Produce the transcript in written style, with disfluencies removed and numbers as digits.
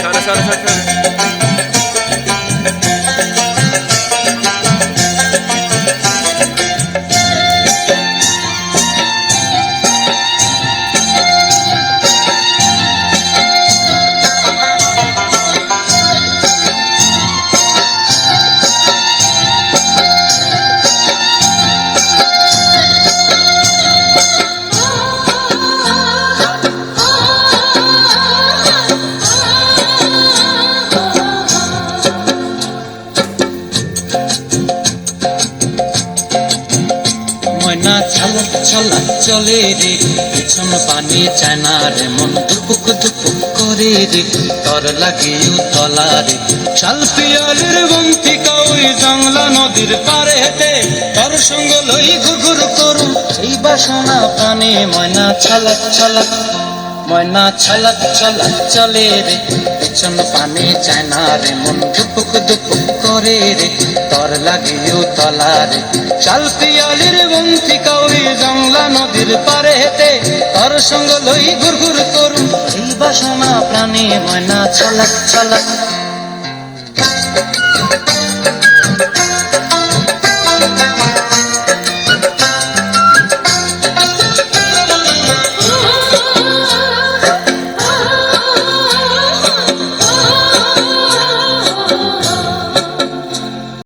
সরে সরে সরে সরে। ময়না ছালাক ছালাক চলে রে, পিছন পানি চায় না রে, মন দুপুক দুপুক করে রে, তর লাগে উতলা রে। শাল পিয়ালির বন্তিকা ওই জংলা নদীর পারে হেঁটে, তর সঙ্গ লই ঘুরঘুর করুম এই বাসনা প্রাণে। ময়না ছালাক ছালাক, ময়না ছালাক ছালাক চলে রে, পিছন পানি চায় না রে, মন দুপুক দুপুক করে রে, তর লাগে উতলা রে। শাল পিয়ালির বন্তিকা ওই জংলা নদীর পারে হেঁটে, তর সঙ্গ লই ঘুরঘুর করুম এই বাসনা প্রাণে। ময়না ছালাক ছালাক।